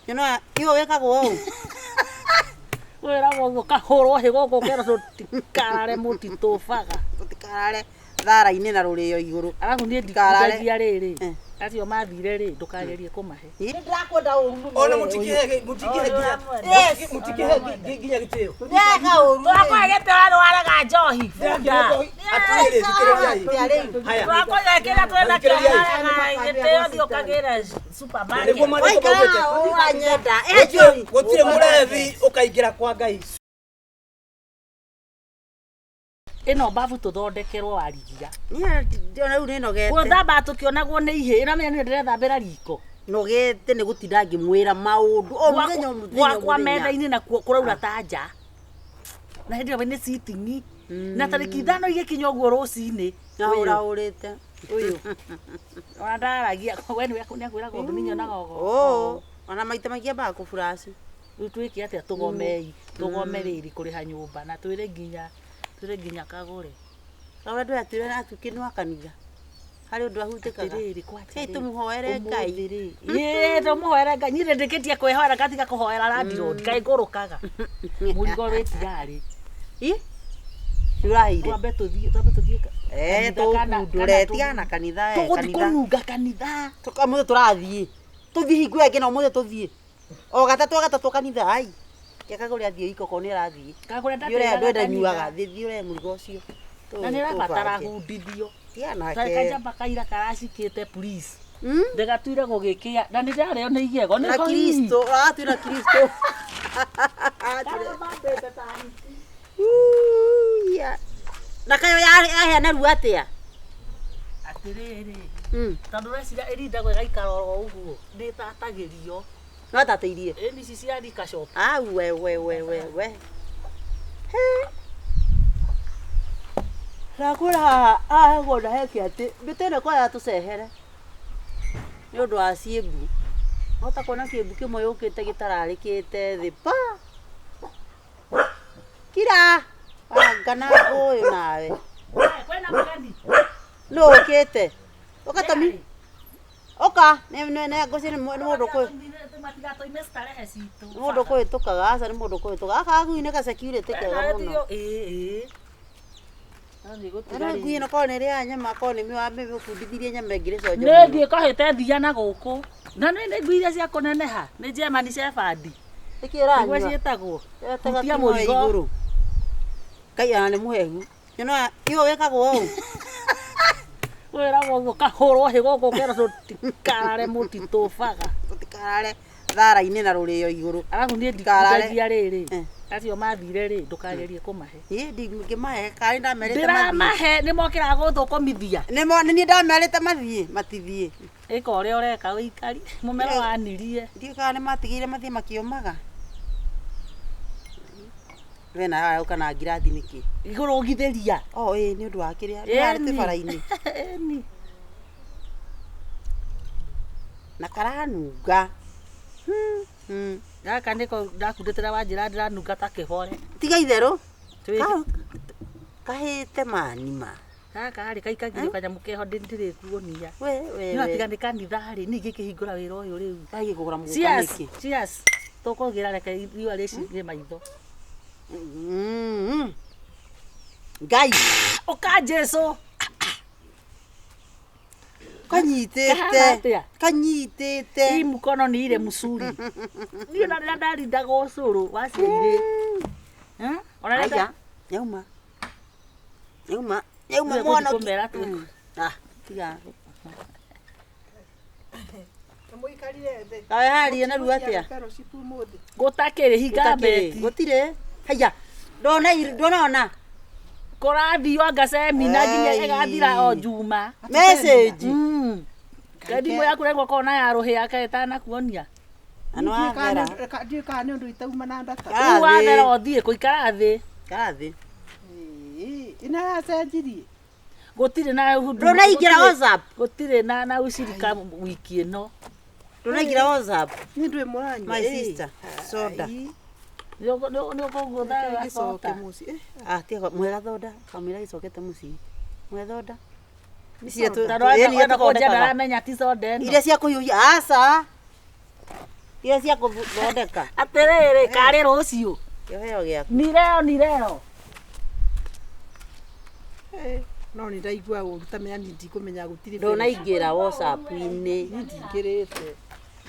Nyona iyo wekagwo ũũ. Wĩra gũkũ kahũrwo higo gũkera tũtikarare mũtitũ baga. Tũtikarare thara-inĩ na rũrĩyo igũrũ. Arabu niĩ ndikaragia rĩrĩ. Acio mathire rĩ ndũkagerie kũmahe. Ndĩrakũenda ũru. Ona mũtikihe nginya gĩtĩo. Ndĩreka ũru. Twakoe gĩtĩo nĩ warega njohi. Atĩrĩ thikĩrĩriai. Twakoe kĩrĩa twĩna gĩtĩo thiĩ ũkagĩre supermarket. Waikara ũranyenda. Gũtirĩ mũrevi ũkaingĩra kwa Ngai. Ĩno mbabu tũthondekerwo warigia. Niĩ ndĩona rĩu nĩnogete. Gũthamba tũkĩonagwo nĩ ihĩ. Ĩramenya nĩ ndĩrethambĩra riko. Nogete nĩ gũtinda ngĩmwĩra maũndũ. O mũthenya Kwa metha-inĩ na kũraura ta nja. Na hĩndĩ ĩyo nĩ sitting. Na tarĩki 5 igĩkinya ũguo rũcinĩ. Ũraũrĩte. Ũyũ. Ona ndaragia we nĩ akwĩraga ũndũ nĩ nyonaga ũgo. Oo. Ona maita maingĩ ambaga kũburaci. Rĩu twĩke atĩa tũgomei. Tũgome rĩrĩ kũrĩha nyũmba na twĩre nginya kagũre. Kawe ndũ atwĩre atukĩnwa kanitha. Harĩ ũndũ ahutĩkaga. Rĩrĩ kwa atĩrĩ. Tũmũhoere Ngai. Ĩĩ tũmũhoere Ngai. Niĩ ndĩkĩtie kwĩhoera gatiga kũhoera landlord. Ngai ngũrũkaga. Mũrigo wĩtigari. Tũrahire. Twambe tũthiĩ. Tũkundũre tigana kanitha. Tũgũthiĩ kũnunga kanitha. Mũthĩ tũrathiĩ. Tũthiĩ hingo ĩngĩ no mũthĩ tũthiĩ. O gatatũ kanitha ai. Kagũre athiĩ iko ko nĩ arathiĩ. Kagũre ndenda nyuaga thiĩ ũre mũrigo ũcio. Na nĩ rabatara hundithio. Tiana ke. Kajamba kaira karacikĩte police. Ndegatuire gũgĩkĩa. Na nĩ ndarĩo nĩ igego nĩ Kristo. Tuĩra Kristo. Na kayo yaheana ruo atĩa? Atĩrĩrĩ. Tondũ reciria ĩrindagwo ĩgaikara oro ũguo. Ndĩtatagĩrio. No tatĩirie. Ĩni ici cia rika shop. We. Rakũra agona heki atĩ mbĩtĩne kwa ya tũcehere. Nĩ ũndũ wa ciĩmbu. Hota kuona kĩmbu kĩmwe yũkĩte gĩtararĩkĩte thĩ pa. Kira. Ngana ũyũ nawe. Kwĩna mũgeni. Nũ ũkĩte. Ũkatami. Oka, nĩ ngũci nĩ mũndũ kwĩ. Matigatoime starehe citũ. Nĩ mũndũ kũhĩtũkaga, aca nĩ mũndũ kũhĩtũka. Aka gakuinĩ ga security kega mũno. Ĩĩ. Ana nguina ko nĩ rĩa nyama ko nĩ mĩbundithirie nyama ĩngĩ cojo. Nĩ thiĩ kahĩte thia na gũkũ. Na nĩ nguiria cia kũneneha. Nĩ Germany Shepherd. Ĩkĩra nyua. Nĩguo ciĩtagwo. Tia mũrigo. Kai ana nĩ mũhehu. Nyona iyo wekagwo ũũ. Wĩra gũkũ kahũrwo higo gũkera tũtikarare mũtitũ baga. Tũtikarare thara-inĩ na rũrĩyo igũrũ. Arabu niĩ ndikaragia rĩrĩ. Acio mathire rĩ ndũkagerie kũmahe. Ndingĩmahe karĩ ndamerĩte mathiĩ. Ndĩramahe nĩ mokĩraga gũthũkũmithia. Nĩ ndamerĩte mathiĩ matithiĩ. Ĩka ũrĩa ũreka wĩikari. Mũmero wanirie. Ndiũkaga nĩ matigĩire mathiĩ makĩũmaga. Wena arauka na ngirathi nĩkĩ? Igũrũ githĩria. Nĩ ũndũ wa kĩrĩa nĩarĩte bara-inĩ. Na karanunga. Gaka nĩko ndakundĩtĩra wanjĩra ndĩranunga ta kĩhore. Tiga itherũ. Kahĩte manima. Gaka harĩ kaikagio kanyamũ keho ndĩrĩkuonia. We. Tiga nĩ kanitha harĩ ningĩ kĩhingũra wĩra ũyũ rĩu. Kaigĩ kũgũra mũgũka nĩkĩ? Cheers. Tũkũgĩra reke riũa rĩcinire maitho. Ngai. Ũka Jesũ. Kanyitĩte. Hii mkono ni ile msuri. Ndio na ndarindaga ũcũrũ waciire. Aya, nyauma mwana kumera tu. Tiga. Mũikarire thĩ. Kawe haria na ruo atĩa? Gũtakĩrĩ hinga beti. Gũtirĩ. Haya. Ndona. Kũrathio ngasemina nginya ĩgathira o Juma. Message. Thimũ yaku rĩngwa kona ya rũhĩa kaetana kuonia. Ano agera. Ndiũĩ kana nĩ ũndũ itauma na ndata. Rĩu wathera ũthiĩ kũikara thĩ. Karathĩ. Ina yacenjirie. Gũtirĩ na ndũnaingĩra WhatsApp. Gũtirĩ na ucirika wiki ĩno. Ndũnaingĩra WhatsApp. Nĩ ndũĩ mũranyua. My sister. Soda. Nĩ ũkũgũtha gĩcoke mũciĩ. Tiga mwega thoda. Kamera icokete mũciĩ. Mwega thoda. Iria cia kũhiũhia aca. Iria cia kũthondeka. Atĩrĩrĩ, karĩ rũciũ. Kĩheo gĩaku. Ni leo. No nĩ ndaigua ũru ta mĩani ndikũmenya gũtirĩ. Ndũnaingĩra WhatsApp-inĩ. Ndingĩrĩte.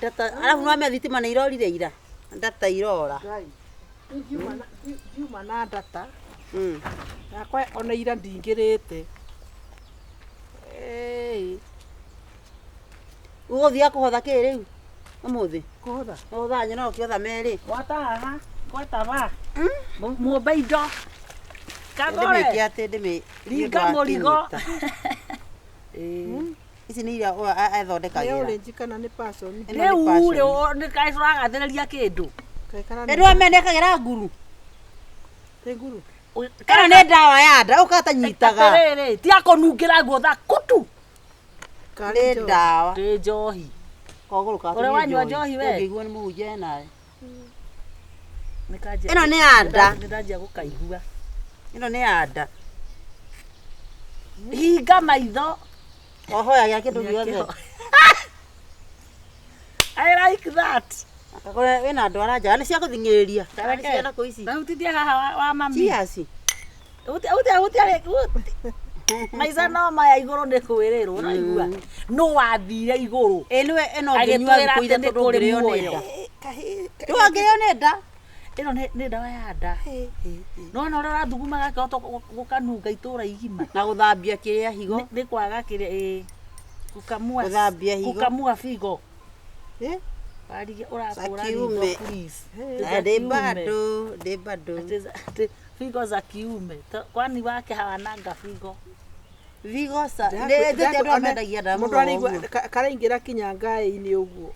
Data, alafu no amea thitima nĩ irorire ira. Data irora. Ndiuma na data. Yakwa ona ira ndingĩrĩte. Ũgũthiĩ kũhotha kĩ rĩu? Ũmũthĩ. Kũhotha. Ũhotha nyona ũkĩhotha merĩ. Wataha, kwatava. Muombe indo. Kagore. Ndĩmĩke atĩ Ringa mũrigo. Ici nĩ iria Nĩ ethondekagĩra. orange kana nĩ passion. Rĩu nĩ kaĩ tũragathĩrĩria kĩndũ. Nĩ wamendekagĩra nguru. Nĩ nguru. Kana nĩ ndawa ya nda ũkatanyitaga. Atĩrĩrĩ, tia kũnungĩra guotha kutu. Nĩ ndawa. Nĩ njohi. Kogũrũ ka. Ũrĩa wanyua njohi we. Ngĩigua nĩ mũhunjia nawe. Ĩno nĩ ya nda. Nĩndanjia gũkaigua. Ĩno nĩ ya nda. Hinga maitho. Ohoyagira kĩndũ gĩothe. I like that. Akakora wĩna ndwara njega nĩ cia gũthing'ĩrĩria. Ciana kũ ici. Rahutithia haha wa mami. Ciaci. Maica no maya igũrũ nĩ kwĩrĩrwo ũraigua. Nũ wathire igũrũ. Nĩwe ĩno ngĩnyua thikũ ithatũ ndũngĩrĩo nĩ nda. Ndũngĩrĩo nĩ nda. Ĩno nĩ ndawa ya nda. No no ũrathuguma gakĩhota gũkanunga itũra igima. Na gũthambia kĩrĩa higo. Nĩ kwaga kĩrĩa gũkamua. Gũthambia higo. Gũkamua figo. Sakiume. Ũrakũra please. Ndĩ bado. Figo za kiume. Kwani wake hawananga figo. Figo sa. Ndĩ amendagia ndamu. Mũndũ araigua karaingĩra kinya ngaĩ-inĩ ũguo.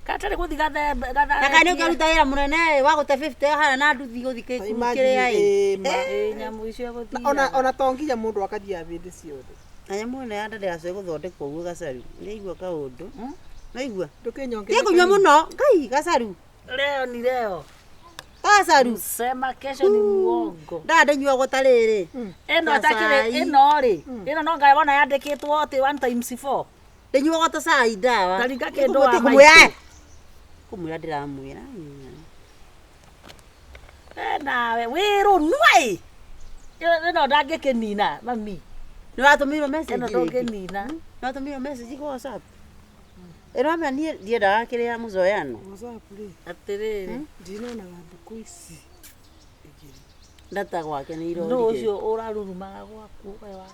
Katarĩ gũthi gathembe. Na kanĩ ũkaruta wĩra mũnene wa gũte 50 hana na nduthi gũthi kĩrĩa nyamũ icio gũthiĩ. Ona to nginya mũndũ akathiaga hĩndĩ ciothe. Na nyamũ ĩno ya nda ndĩracoka gũthondekwo ũguo gacaru. Nĩigua kaũndũ. Naigua. Ndũkĩnyongere. Kĩgunywa mũno. Ngai gacaru. Leo ni leo. Gacaru. Sema kesho ni muongo. Nda nyua gũtarĩrĩ. Ĩno takĩrĩ ĩno rĩ. Ĩno no ngai wona yandĩkĩtwo atĩ 1 times 4. Ndĩnyuaga ta cai ndawa. Taringa kĩndũ wa maitũ. Kũmwĩra ndĩramwĩra. Nawe wĩrũnua. Ĩno ndangĩkĩnina mami. Nĩ watũmĩirwo message. Ĩno ndũngĩnina. Nĩ watũmĩirwo message kwa WhatsApp. Ĩno amenya niĩ ndiendaga kĩrĩa mũzoyano. WhatsApp rĩ. Atĩrĩrĩ. Ndinonaga thikũ ici. Ndata gwake nĩ irorire. Nũ ũcio ũrarurumaga gwaku we wa.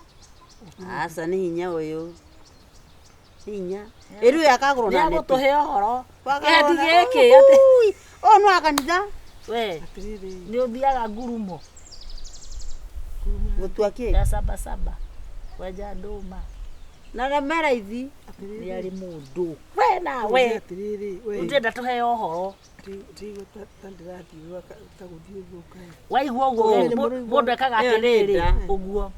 Aca nĩ hinya ũyũ. Hinya. Ĩrũ yakagũrwo na neti. Nĩ agũtũhe ũhoro. Kĩhendi gĩkĩ atĩ. Ũyũ nĩ wa kanitha. We. Nĩ ũthiaga ngurumo. Gũtua kĩ? Ya saba. Wenja ndũma. Na remera ithi. Nĩ arĩ mũndũ. We nawe. Ndĩrenda tũhe ũhoro. Waigua ũguo mũndũ ekaga atĩrĩrĩ ũguo.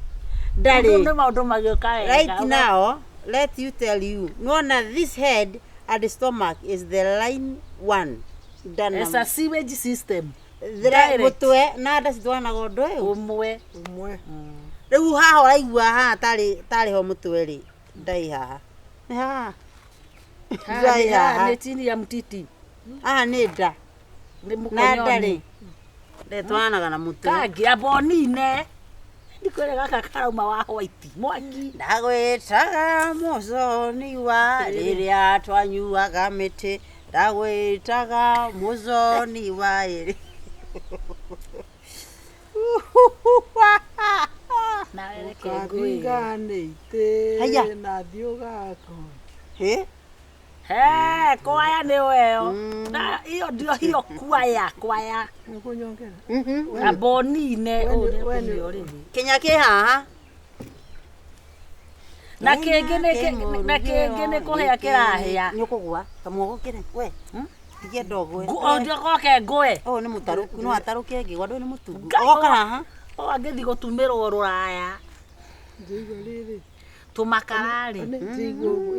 Ndarĩ. Nĩ maũndũ magĩũka wega. Right now, let you tell you. Nona this head and the stomach is the line 1. It's a sewage system. Gũtwe na nda citwanaga ũndũ ũyũ. Ũmwe. Rĩu haha ũraigua haha tarĩ ho mũtwe rĩ. Ndai haha. Nĩ haha. Ndai haha. Nĩ chini ya mtiti. Haha nĩ nda. Nĩ Na nda rĩ. mũkonyoni. Ndetwanaga na mũtwe. Kangi abonine. Ndikwĩre gaka karauma wa white. Mwangi. Ndagwĩtaga mũconi wa rĩrĩa twanyuaga mĩtĩ. Ndagwĩtaga mũconi wa ĩrĩ. Ukandiganĩte na thiũgako. Kwaya nĩ weo. Na iyo ndio hiyo kwaya. Nĩkũnyongera. Abonine. Kenya kĩ haha. Na kĩngĩ nĩ kũhĩa kĩrahĩa. Nĩ ũkũgũa. Kamuogo kĩrĩ. We. Tigia ndogwe. Goke ngwe. Ũyũ nĩ mũtarũku. Nĩ watarũke ngĩgwa ndũyũ nĩ mũtungu. Oka haha. O angĩthi gũtumĩrwo rũraya. Ndĩigua rĩrĩ. Tũmakararĩ. Ndĩigua ũguo.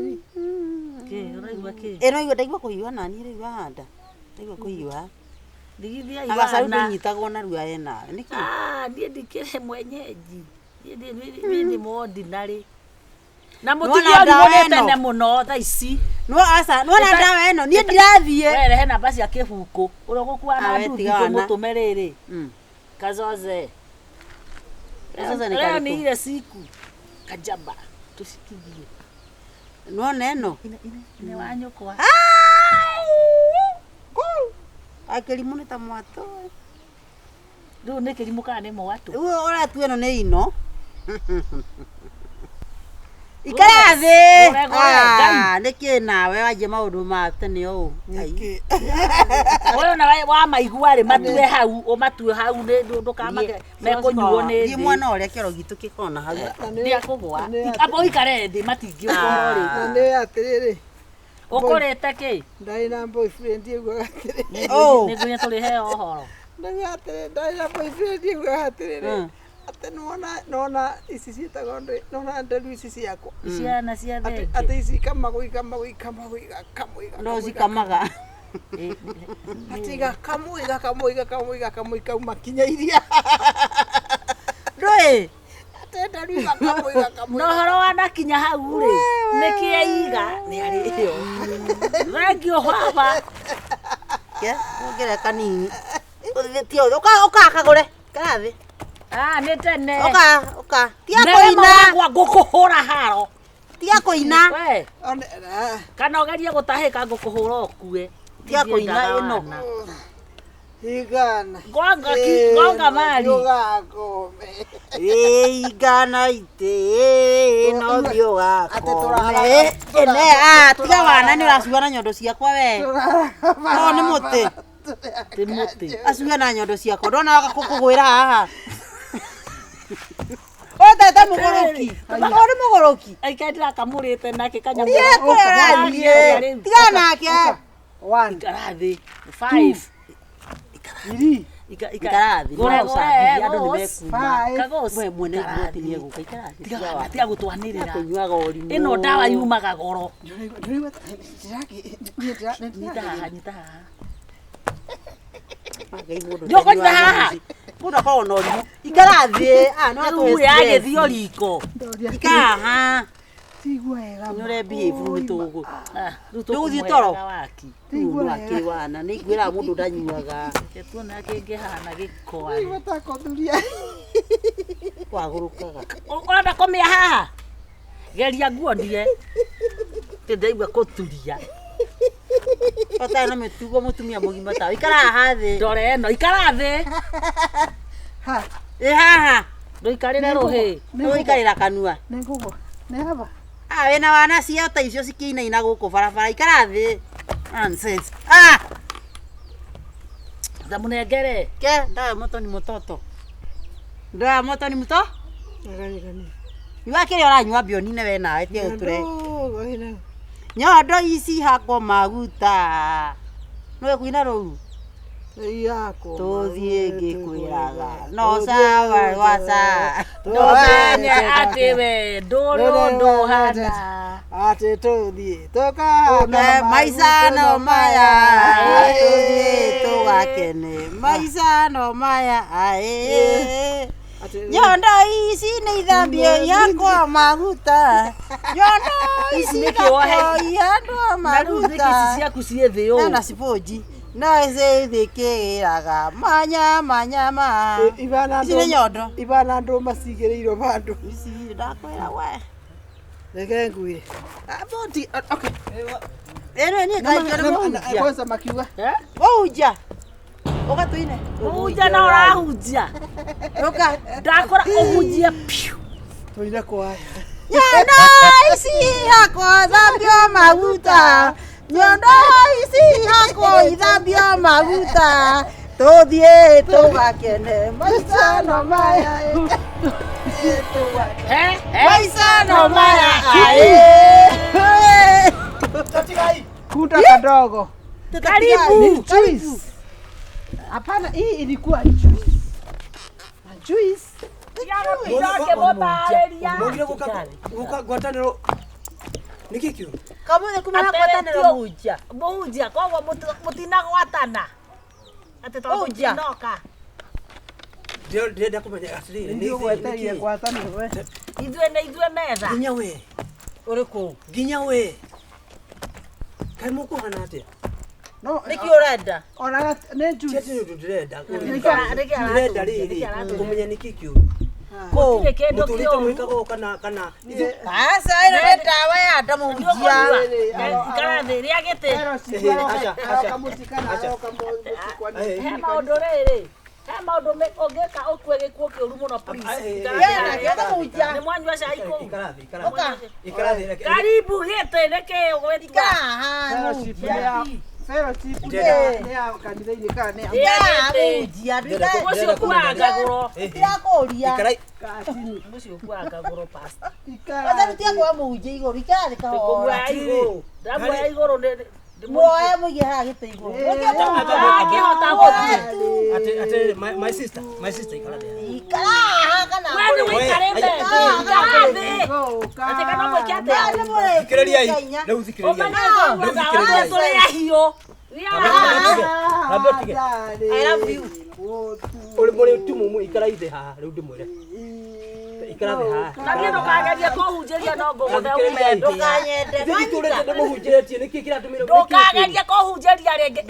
Ũraigua kĩ? Ĩno igua ndaigua kũhiũha nani rĩu haha nda. Ndaigua kũhiũha. Ndigithia Na gacaru ndũnyitagwo na ruaya nawe. Nĩkĩ? Niĩ ndikĩrĩ mwenyeji. Niĩ nĩ ordinary. Na mutigio limonete ne muno tha ici. No asa, no na ndawa eno, nie ndirathie. Were he namba cia kibuku. Urogukua na nduthi tumutume riri. Kazoze. Kazoze ni karibu. Ni ile siku. Kajamba. Tusikithie. No neno. Ine wanyukwa. Akelimu ta mwato. Riu ni kirimu kana ni mwatu. Ora tu eno ni ino. Ikarathi. Niki nawe waje maundu ma tene o. Niki. Oyo na wa maigua ri matue hau, o matue hau ni ndukamake mekunyuo ni ndi. Mwana uria kero gitu kikona hau. Ndi akugwa. Abo ikare ndi matingio ri. Ni atiriri. Ukorete ki? Ndai na boyfriend yuga atiriri. Ni gunya tuli he ohoro. Ndai atiriri, ndai na boyfriend yuga atiriri. Ate nona isi ciĩtagwo nona nderu ici ciakwa ciana cia thenge ate ici kamagũiga no cikamaga ate kamũiga kauma kinya iria ndũĩ ate nderu iga kamũiga no horo wanakinya hau rĩ nĩkĩiga nĩ arĩo thengio baba ke ngere kanini tio ũka kagũre karathi. Ni tene. Oka. Tia koina. Wa ngukuhura haro. Tia koina. We. Kana ugerie gutahika ngukuhura okue. Tia koina ino. Igana. Gonga mali. Yogakome. Igana ite no biogako. Ate turahara. Tiga wana ni uracua na nyondo ciakwa we. No ni muti. Ti muti. Acua na nyondo ciakwa. Ndona gakukugwira haha. Tata mugoroki. Ori mugoroki. Aikatira kamurite nake kanya. Tiga nake. 1 ikarathi 5 ikarathi gora usabi andu nimekuma kagosi we mwene ngoti ni eguka ikarathi tiga gutwanirira kunywaga ori ino dawa yumaga goro nyita haha Joko haha Muda kwa onorimu ikarathi no tu yage thio riko ikaha tigwega nyore behave nitugu rutu toro tigwa kiwana ni gwira mundu ndanyuaga tuona kingi hana gikoa watakoduria kwagurukaga ona komia haha geria nguondie tindaigua kuturia Pata na metugo mutumia mugima tawe ikara hathi ndore no ikara thi ha haha ndo ikarire ruhi ndo ikarira kanua nengugo nehaba wena wana cia ta icio cikiina guku barabara ikara thi nonsense ndamunengere ke ndawe moto ni mutoto ndawe moto ni muto gani iwakire oranywa bionine we nawe tie uture nyondo ici hakwa maguta no kuina ruu yako tuthie ngikwiraga no sawa wasa no menya ati we nduru nduhana ati tuthie toka maisha no maya tuthie tugakene maisha no maya ae nyondo ici ni ithambio yakwa maguta nyondo ici yakwa maguta ciaku cie thio na sipoji na thikiraga manya ma ivana nyondo ivana ndo masigereiro bandu ici ndakwira we reke ngwire aboti okay eno ni kai kwanza makiuga uja ukatuine uja na urahunjia uka ndakora uhunjia piu tuina kwa nyondo ici yakwa thambio maguta nyondo ici yakwa ithambio maguta tuthie tugakene maisha no maya maisha no maya kuta kadogo karibu juice hapana hii ilikuwa juice na juice Yake botareria Mogire gwataniro nikikio kamwe kumana kwatanira muja muja kwa mutina gwatana ate to munoka ndio kumenya asiri ndio gwatanire gwataniro we ithuĩ metha nyawe Uriku. Nginya we. Kai muko hana atia. No, Niki urenda. ona ne juice. Cheti ndio ndirenda. Niki Ndirenda riri. Kumenya niki kiu. Ko. Kile kendo Mutulite kio. mwikago kana. Asa ino ni dawa ya damu mjia. Ikara thĩ rĩa gĩtĩ. He maũndũ rĩrĩ. He maũndũ ũngĩka ũkue gĩkuũ kĩũru mũno please. Nĩ mwanyua cai kũu. Karibu gĩtĩ nĩkĩ ũgwĩtua. Mũcio ũkuaga ngagũro. Ndirakuria. Mũcio ũkuaga ngagũro pasta. Wazarutia kwa muje iguru ikara Kũguoya kahora. igũrũ. Ndamuoya igũrũ Muoya muige ha gite iguru. Akĩhota gũthiĩ. Ate my sister ikara there. Ikara kana. Wewe wĩikarĩte. Ikara thĩ. Atĩ kana mũikia atĩa. Thikiriria rĩu thikiriria. Ũmenya tũrĩ ahiũ. I love you. Uri muri tumumu ikara ithe haha riu ndimwire. Ikara thĩ haha. Na niĩ ndũkagerie kũhunjĩria no ngũgũthe ume. Ndukanyende. Thikiturĩte ndĩmũhunjĩtie nĩkĩ kĩratũmĩra. Ndũkagerie kũhunjĩria rĩngĩ.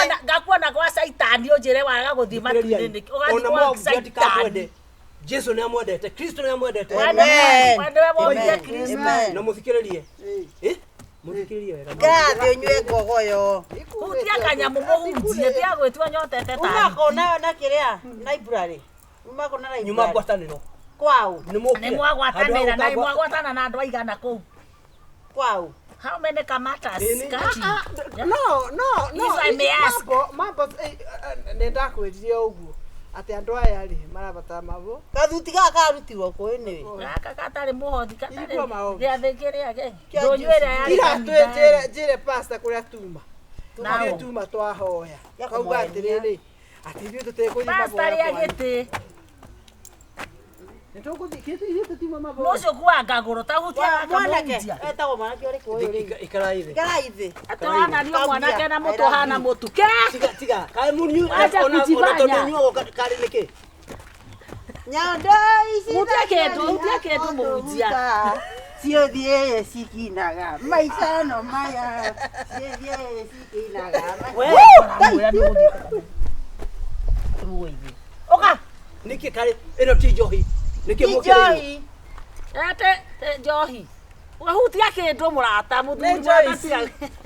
Na ngakuona gwa caitani ũnjĩre waga gũthiĩ matu-inĩ. Ũgathiĩ gwa caitani. Jesu nĩ amwendete, Kristo nĩ amwendete. Wendewe wonire Kristo. Na mũthikĩrĩrie. Mũthikĩrĩrie wega. Gathi unywe ngogoyo. Hutia kanyamũ mũhunjie tia gwĩtua nyotete tani. Umako na kiria library. Umako na library. Nyuma ngwatanĩro. Kwao. Nĩ mwagwatanĩra na mwagwatana na andũ aigana kũu. Kwao. How many kamatas? No. If I may ask. Mambo nenda kwĩrire ũguo. Ati andu aya ri marabata mabo. Gathuti gaka arutirwo kwini. Gaka katarĩ mũhothi katarĩ. Igua maũndũ. Gĩathĩ kĩrĩa gĩ. Ndũnyuĩre yarĩ. Ira twĩjĩre njĩre pastor kuria tuma. Nao. Tuma tuma twahoya. Kauga atiriri. Ati ithuĩ tũtekũnyima Pastor rĩa gĩtĩ. Nĩtũgũthikĩte tũtima mabo. Mũcio kuaga ngagũro ta hutia Mwanake. akamũhunjia. Etagwo mwanake ũrĩkũ ũyũ? Ikara ithe. Ikara ithe. Atĩ wananio mwanake na mũtũ hana mũtu. Kĩ? Tiga. Kai munyu Wacha ona kujifanya. tondonyuo kari nĩkĩ. Nyondo ici. Hutia kĩndũ mũhunjia. Ciothe cikinaga. Maica no maya. Ciothe cikinaga. Oka. Nĩkĩ kari ĩno ti njohi. Nĩkĩ mũkĩrĩirwo. Ete njohi. Hutia kĩndũ mũrata mũthuri mwega.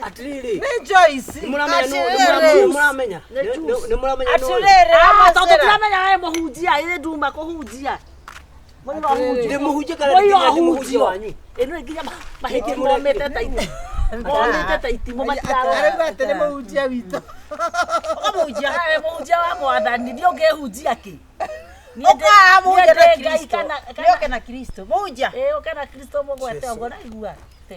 Atiriri. Nĩ Joyce. Nĩmũramenya. Nĩmũramenya no. Tondũ turamenya we mũhunjia ĩ nduma kũhunjia. Ndĩmũhunjie kana ndĩmũhunjie wanyu. Ĩno nginya mahĩndĩ momĩte ta iti. Momĩte ta itimũ matirarora. Arauga atĩ nĩ mũhunjia witũ. Ũkamũhunjia we mũhunjia wa mwathani nĩ ũngĩhunjia kĩ? Oka muja na Kristo. Nioke na Kristo. Muja. Ũke na Kristo mũgwete ũguo naigua.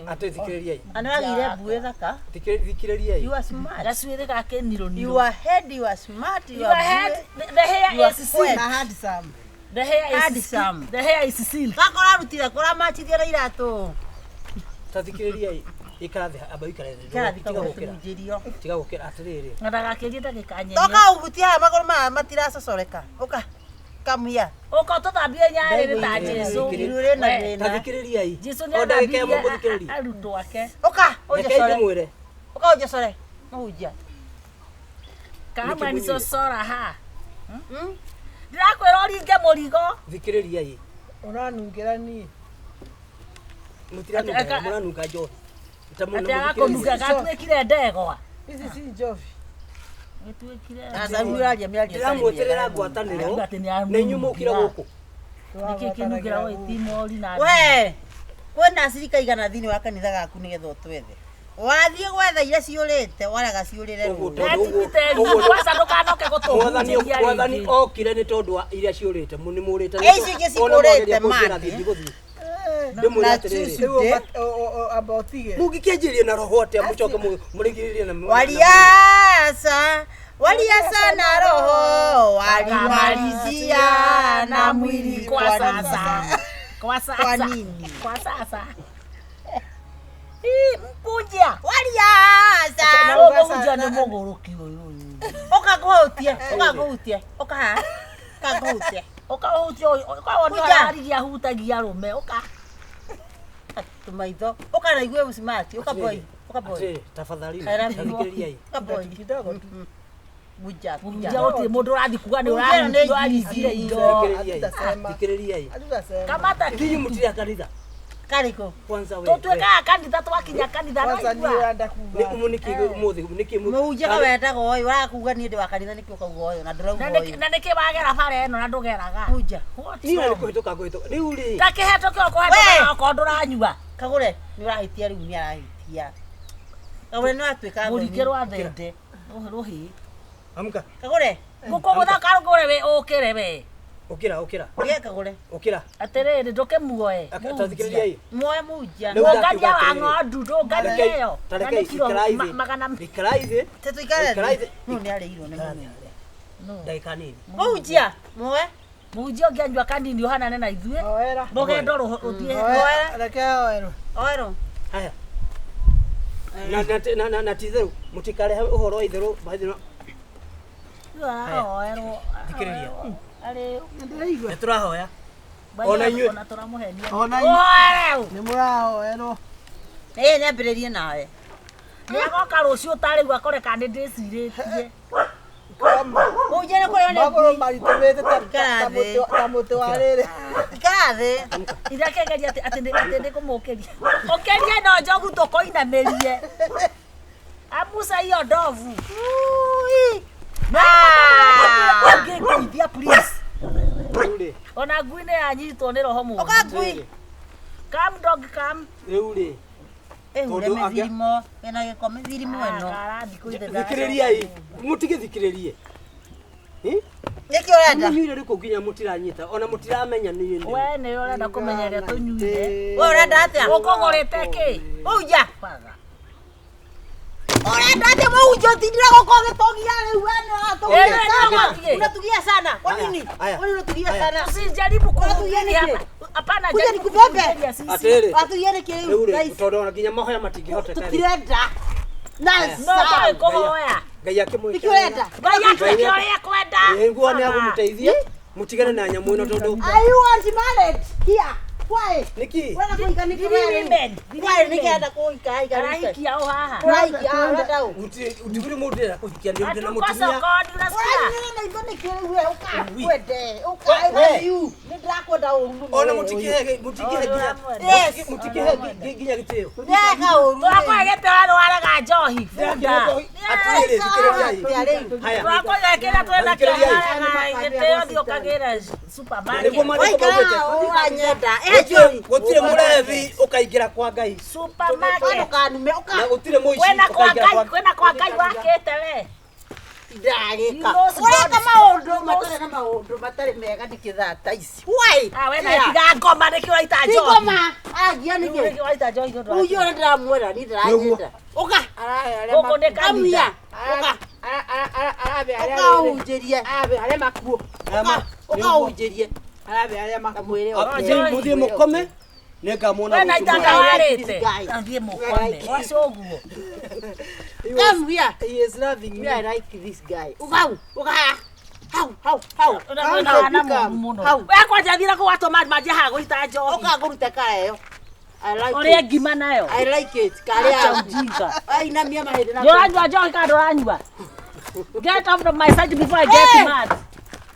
Ate thikĩrĩriai. Anagire mbuĩ thaka. Thikĩrĩriai. You are smart. Gacuĩrĩ gake nirũ. You are head, you are smart, you Your head, are the hair is silk. handsome. The hair is Handsome. silk. The hair is silk. Gakora rutira kora machithia na iratu. Ta thikĩrĩriai. Ikara thĩ amba ikara thĩ. Kana thikagwo kunjirio. Tiga gũkĩra atiriri. Ndagakĩrie ndagĩkanye. Toka ugutia magoro ma matiracocoreka. Oka. Come here. Ũka tũthambie nyarĩrĩ ta Jesu. Irure na Ta thina. thikĩrĩriai. Jesu O nĩ ndagĩka ĩmwe athambirie mũthikĩrĩrie. arutwo ake. Oka. Rekei Oje ndĩmwĩre. Oka oje sore. Muja. Kama ni cocora ha. Ndĩrakwĩra ũringe mũrigo. Thikĩrĩriai. Ũranungĩra niĩ. Mũranunga njohi. Atĩ agakũnunga gatuĩkire ndegwa. Ici si njobi. Gĩtuĩkire Asa muraria mĩario. Ndĩramweterera ngwatanĩro. Nĩ inyumũkire gũkũ. Nĩkĩ kĩnungĩra gũitimori na We. Kwenda cirika igana thini wa kanitha gaku nigetha ũtwethe. Wathiĩ gwetha iria ciũrĩte waraga ciũrĩre rũĩ. Kwanza ndũkanoke gũtũhunjĩria Mwathani rĩngĩ. okire nĩ tondũ wa iria ciũrĩte mũnĩmũrĩte. Ici ingĩ cikũrĩte mati. Ndĩmwĩre atĩrĩrĩ. Rĩu amba ũtige. Mũngĩkĩnjĩrie na roho atĩa mũcoke mũrĩgĩrĩrie na Waliasa na roho walimalizia na mwili Kwa kwa sasa. nini? Kwa sasa. Kwa nini? Kwa sasa. Mpunja. Waliasa. Na wewe mpunja nĩ mũgũrũki ũyũ. Okakuhutie. Oka ha. Kakuhutie. Ũkahutia ũyũ. Ũkawona harĩa hutagia rũme. Ũka. tumaitho. Ukana igue usimati, ukaboi. Ukaboi. Tafadhali. Thikiriria. Ukaboi kidogo tu. Buja. Buja wote mundu urathi kuga ni urathire indo. Thikiriria. Kamata Ndinyi mutira kanitha. Kariko. Kwanza wewe. Tutweka kanitha twakinya kanitha na igua. Niki umuthi niki Muja wenda goyo wakuga ni ndi wa kanitha niki ukauga oyo na ndurauga oyo. Na niki bagera bare eno na ndugeraga. Buja. Ni ari kuhituka riu ri. Takihetũke kuhetũka ko nduranyua. Kagure ni urahitia riu ni arahitia. Kagure ni watwika Mũrikĩrwo thende. Ruhi. Amka. Kagure. Nguko guthaka rugure we ukire we. Ukira. Ye Kagure. Ukira. Atiriri ndukimuoe. Tathikiriria hii. Muoe muja. Ngaria wa ng'ondu ndungaria yo. Tareke ikaraithi. Magana ikaraithi. Tetu ikare. Ikaraithi. No ni areirwo ni mimi. Dakika nini? Muja. Muoe. Muja ngianyua kanini ohana nena ithue. Oera. Bogendo ruthie. Oera. Reke oero. Oero. Haya. Na titheru mutikare uhoro wa itheru baithino. Oero. Thikiriria. Ari Ndiraigua. Turahoya. Ona inyuĩ. Ona turamuhenia. Ona Oero. Nĩ mũrahoerwo. Nyambĩrĩrie nawe. Nĩagoka rũciũ ũtarĩigua akore kana ndĩcirĩtie. Muja nĩ kũrĩa nĩ Magũrũ maritũmĩte ta mũtĩ wa rĩrĩ. Ikarathe. Irakengeria atĩ ndĩkũmũkĩria. Ũkĩrie no njogu tũkoinamĩrie. Amusa hiyo ndovu. Ngeithia please. Riu Ona ngui nĩ yanyitwo nĩ roho mũũru. Oka ngui. Come dog come. riu ri. Ule methirimo. Ena gĩko methirimo eno. Thikiriria hii. Mutigithikiririe. Nĩkĩ ũrenda? Nyuire riko nginya mutiranyita ona mutiramenya ni ni. We nĩ ũrenda kũmenya rĩa tũnyuire. We ũrenda atĩa? Ũkũgũrĩte kĩ? Muja. Ũrenda atĩa muja ũtindire gũkũ ũgĩtogia rĩu we unatugia sana. Kwa nini? Wewe unatugia sana. Usijaribu kuhubiri hapa. Hapana, Kuja jaribu nikubebe. kuhubiri sisi. Atiri. Watuiene kĩrĩu. Riu tondu nginya mahoya matingihoteka. Tutirenda. Nice. No kai kũhoya. Ngai akimwĩkĩra. Tutirenda. Ngai atwĩke ũrĩa kwenda. Nguo nĩ agũmũteithia mutigane na nyamũ ĩno tondu. Are you married? Here. Why? Niki. Wena kuika niki Women. Why nikienda kuika Arahikia o haha. Raiki arenda u. Utigire mũndũ ndĩra kũhikia nĩ ndĩ na Atukosa mũtumia. kodi unasikia? Wena indo nikiri we ukakwende. Ukai you. Nĩndakwenda ũru. Ona mũtikihe nginya. Yes. Mũtikihe nginya gĩtĩo. Ndeka ũru. Twakwegete wano waraga njohi. Bunda. Atiri thikiriria. Haya. Twakwegekera twena kĩaraga gĩtĩo thiũkagĩra supermarket. Uranyenda. Gũtirĩ mũrethi ũkaingĩra kwa Ngai. Supermarket. Ukanume uka. Na gũtirĩ mũici Kwena kwa Ngai wakĩte we. Ndarĩka. Ũreka maũndũ matarĩ mega ndikĩthata ici. Why? We na tiga ngoma nĩkĩ ũraita njohi. Ngoma. Agia nĩkĩ? Nĩkĩ ũraita njohi nĩ ũndũ wa kĩ? Uyo ndĩramwĩra ni ndĩranyenda. Uka. Gũkũ nĩ kanitha. Uka. Arabe Ũkaunjĩrie. arĩa makuo. Ũkaunjĩrie. Arabe arĩa makuo. Kamwĩre Mũthiĩ mũkome nĩngamwona We na itanga mũtumia. warĩte. Athiĩ mũkome. Wacio ũguo. Come here. He is loving Me, me. I like this guy. Ukau. Uka. How. Ũrona mũno. We kwanja thira kũwatũma manjie haha gũita njohi. Uka ngũrute kara ĩyo. I like Ũrĩa it. ngima nayo. I like it. Kare Acha ya ujinga. Ainamia mahĩndĩ na. Ndũranyua njohi kana ndũranyua? Get off of my side before I get mad.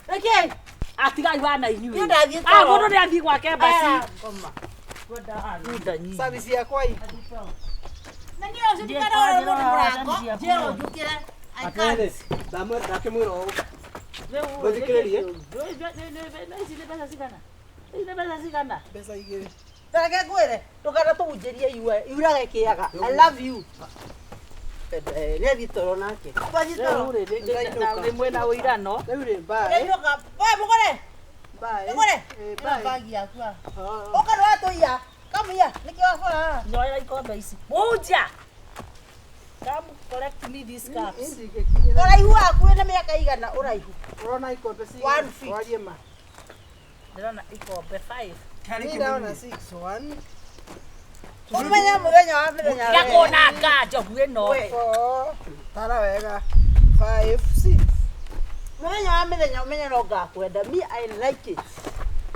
Okay. Atigai wana inyuĩ. Nĩ ndathiĩ Mũndũ nĩ athiĩ gwake basi. Bunda nyi. Service yakwa hii. Na ndio usitikana wale mũndũ mũrango. Jero njukĩre. I can't. Ndakĩmwĩra ũũ. Mũthikĩrĩrie. Pesa igĩrĩ. Tareke ngwĩre. Ndũkana tũhunjĩrie iurage kĩaga. I love you. Nĩ thitoro nake. Thitoro. Nĩ mwena ũirano. Rĩu rĩ bye. Nĩndoka. We mũgore. Bye. Mũgore. Bye. Bagi yaku. Ũka ndwatũiya. Come here. Nĩkĩ wabora? Nyoera ikombe ici. Munja. Come collect me these cups. Ũraihu waku wĩna mĩaka igana ũraihu. Ũrona ikombe 1 feet. warie ma. Ndĩrona ikombe 5. Mimi ndaona 6 1 Ũmenya mũthenya wa mĩthenya. Ndakũnanga njogu ĩno. 4 tara wega 5 6 Mũthenya wa mĩthenya ũmenye no ngakwenda. Me I like it.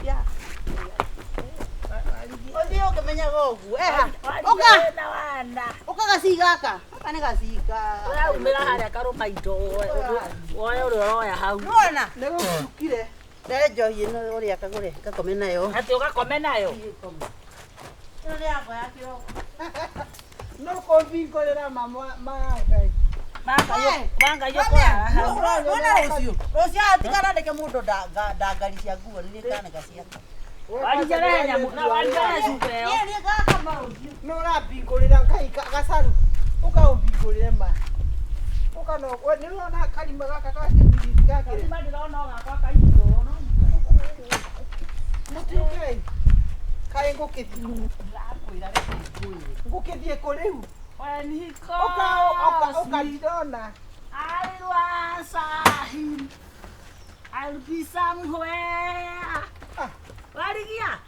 Yeah. Ũthiĩ ũngĩ menyaga ũguo. Eha. Warigia na wana. Ũka gaciga gaka. Gaka nĩ gaciga. Ũraumĩra harĩa karũma indo. Woe ũrĩa ũroya hau. Nĩwona? Nĩ gũcukire. Ndeere njohi ĩno ũrĩa kagũre gakome nayo. Atĩ ũgakome nayo. Ĩno nĩ yakwa ya kĩroko. No kũmbingũrĩra mama Ngai. Manga yũkũra hau. Wona rũciũ. Rũciũ atigana ndeke mũndũ ndangari cia nguo nĩ kanega ciake. Warigia na nyamũ na warigia na cuka ĩyo. Yeye nĩ gakama rũciũ. No ũrambingũrĩra Ngai gacaru. Ũkaũmbingũrĩre ma. Ũkano nĩ wona karima gaka gakĩmbiriti gake. Karima ndĩrona o gakwa kaingĩ no. Mũtiũke. Kaĩ ngũkĩthiĩ. Ndakwĩra reke ngũĩ. Ngũkĩthiĩ kũ rĩu? When he Ũkandona. I was him. I'll be somewhere. Warigia.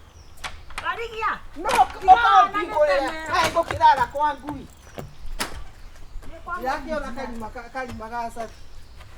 Warigia. No, ũkaũmbingũrĩra. Kaĩ ngũkĩrara kwa ngui. Yakiona karima gaca.